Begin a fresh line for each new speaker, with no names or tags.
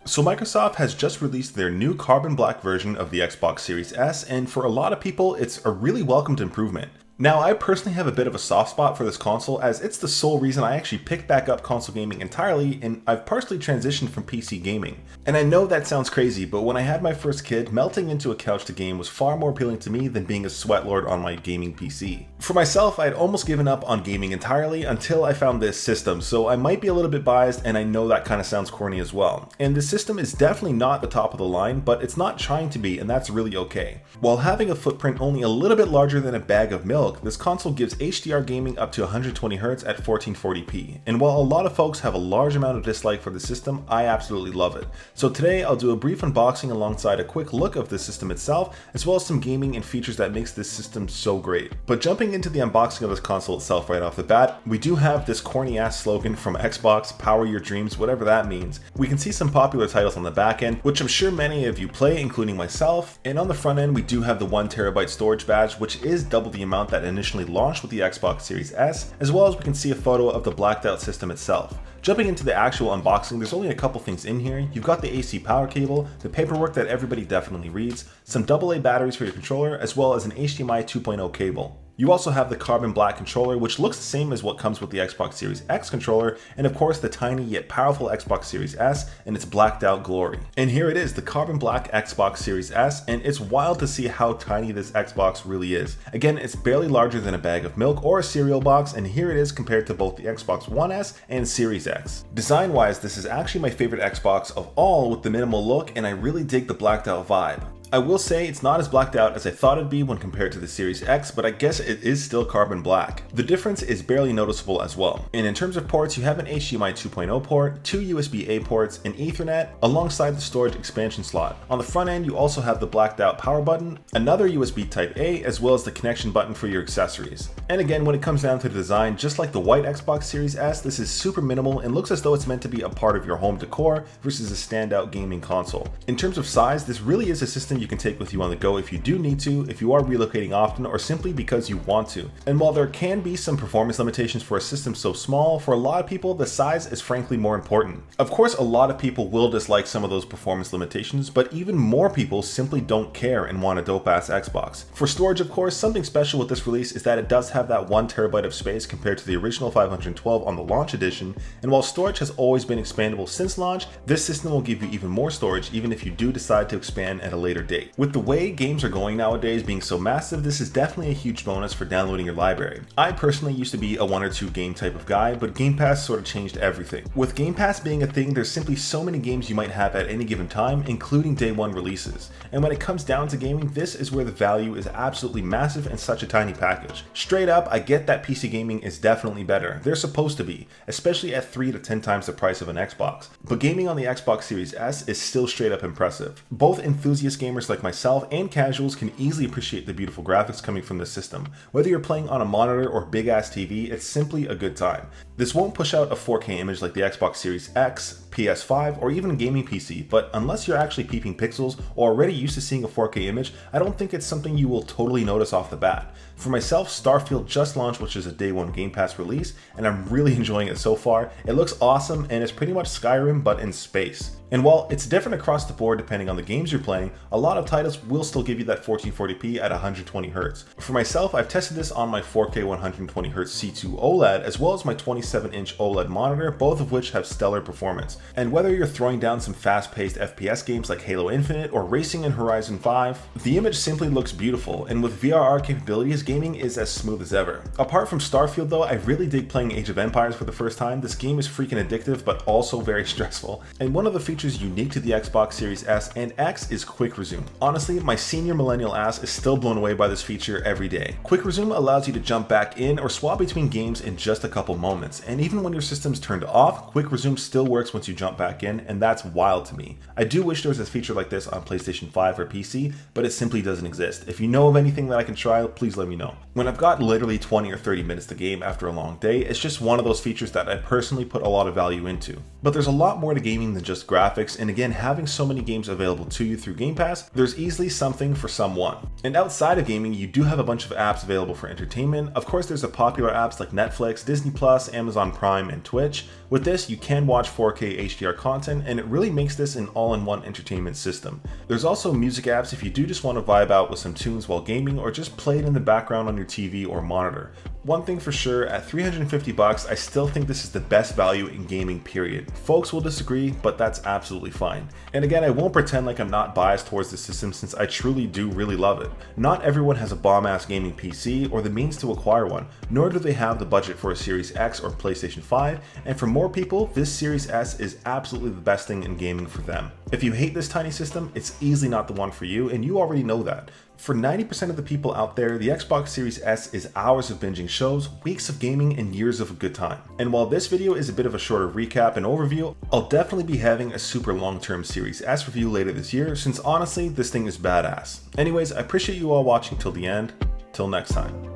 So Microsoft has just released their new carbon black version of the Xbox Series S, and for a lot of people, it's a really welcomed improvement. Now, I personally have a bit of a soft spot for this console, as it's the sole reason I actually picked back up console gaming entirely, and I've partially transitioned from PC gaming. And I know that sounds crazy, but when I had my first kid, melting into a couch to game was far more appealing to me than being a sweatlord on my gaming PC. For myself, I'd almost given up on gaming entirely until I found this system, so I might be a little bit biased, and I know that kind of sounds corny as well. And this system is definitely not the top of the line, but it's not trying to be, and that's really okay. While having a footprint only a little bit larger than a bag of milk, this console gives HDR gaming up to 120Hz at 1440p, and while a lot of folks have a large amount of dislike for the system, I absolutely love it. So today I'll do a brief unboxing alongside a quick look of the system itself, as well as some gaming and features that makes this system so great. But jumping into the unboxing of this console itself right off the bat, we do have this corny ass slogan from Xbox, power your dreams, whatever that means. We can see some popular titles on the back end, which I'm sure many of you play, including myself, and on the front end we do have the 1TB storage badge, which is double the amount that initially launched with the Xbox Series S, as well as we can see a photo of the blacked out system itself. Jumping into the actual unboxing, there's only a couple things in here. You've got the AC power cable, the paperwork that everybody definitely reads, some AA batteries for your controller, as well as an HDMI 2.0 cable. You also have the carbon black controller, which looks the same as what comes with the Xbox Series X controller, and of course the tiny yet powerful Xbox Series S and its blacked out glory. And here it is, the carbon black Xbox Series S, and it's wild to see how tiny this Xbox really is. Again, it's barely larger than a bag of milk or a cereal box, and here it is compared to both the Xbox One S and Series X. Design-wise, this is actually my favorite Xbox of all with the minimal look, and I really dig the blacked out vibe. I will say it's not as blacked out as I thought it'd be when compared to the Series X, but I guess it is still carbon black. The difference is barely noticeable as well. And in terms of ports, you have an HDMI 2.0 port, two USB-A ports, an Ethernet, alongside the storage expansion slot. On the front end, you also have the blacked out power button, another USB Type-A, as well as the connection button for your accessories. And again, when it comes down to the design, just like the white Xbox Series S, this is super minimal and looks as though it's meant to be a part of your home decor versus a standout gaming console. In terms of size, this really is a system you can take with you on the go if you do need to, if you are relocating often, or simply because you want to. And while there can be some performance limitations for a system so small, for a lot of people the size is frankly more important. Of course, a lot of people will dislike some of those performance limitations, but even more people simply don't care and want a dope ass Xbox. For storage, of course, something special with this release is that it does have that 1TB of space compared to the original 512 on the launch edition, and while storage has always been expandable since launch, this system will give you even more storage even if you do decide to expand at a later date. With the way games are going nowadays being so massive, this is definitely a huge bonus for downloading your library. I personally used to be a 1 or 2 game type of guy, but Game Pass sort of changed everything. With Game Pass being a thing, there's simply so many games you might have at any given time, including day one releases. And when it comes down to gaming, this is where the value is absolutely massive in such a tiny package. Straight up, I get that PC gaming is definitely better. They're supposed to be, especially at 3 to 10 times the price of an Xbox. But gaming on the Xbox Series S is still straight up impressive. Both enthusiast gamers like myself and casuals can easily appreciate the beautiful graphics coming from the system. Whether you're playing on a monitor or big ass TV, it's simply a good time. This won't push out a 4K image like the Xbox Series X, PS5, or even a gaming PC, but unless you're actually peeping pixels or already used to seeing a 4K image, I don't think it's something you will totally notice off the bat. For myself, Starfield just launched, which is a day one Game Pass release, and I'm really enjoying it so far. It looks awesome, and it's pretty much Skyrim, but in space. And while it's different across the board depending on the games you're playing, a lot of titles will still give you that 1440p at 120Hz. For myself, I've tested this on my 4K 120Hz C2 OLED, as well as my 27-inch OLED monitor, both of which have stellar performance. And whether you're throwing down some fast-paced FPS games like Halo Infinite or racing in Horizon 5, the image simply looks beautiful, and with VRR capabilities, gaming is as smooth as ever. Apart from Starfield though, I really dig playing Age of Empires for the first time. This game is freaking addictive, but also very stressful. And one of the features unique to the Xbox Series S and X is Quick Resume. Honestly, my senior millennial ass is still blown away by this feature every day. Quick Resume allows you to jump back in or swap between games in just a couple moments, and even when your system's turned off, Quick Resume still works once you jump back in, and that's wild to me. I do wish there was a feature like this on PlayStation 5 or PC, but it simply doesn't exist. If you know of anything that I can try, please let me know. me know. When I've got literally 20 or 30 minutes to game after a long day, it's just one of those features that I personally put a lot of value into. But there's a lot more to gaming than just graphics, and again, having so many games available to you through Game Pass, there's easily something for someone. And outside of gaming, you do have a bunch of apps available for entertainment. Of course, there's the popular apps like Netflix, Disney+, Amazon Prime, and Twitch. With this, you can watch 4K HDR content, and it really makes this an all-in-one entertainment system. There's also music apps if you do just want to vibe out with some tunes while gaming, or just play it in the background on your TV or monitor. One thing for sure, at $350, I still think this is the best value in gaming, period. Folks will disagree, but that's absolutely fine. And again, I won't pretend like I'm not biased towards this system since I truly do really love it. Not everyone has a bomb-ass gaming PC or the means to acquire one, nor do they have the budget for a Series X or PlayStation 5, and for more people, this Series S is absolutely the best thing in gaming for them. If you hate this tiny system, it's easily not the one for you, and you already know that. For 90% of the people out there, the Xbox Series S is hours of binging shows, weeks of gaming, and years of a good time. And while this video is a bit of a shorter recap and overview, I'll definitely be having a super long-term Series S review later this year, since honestly, this thing is badass. Anyways, I appreciate you all watching till the end. Till next time.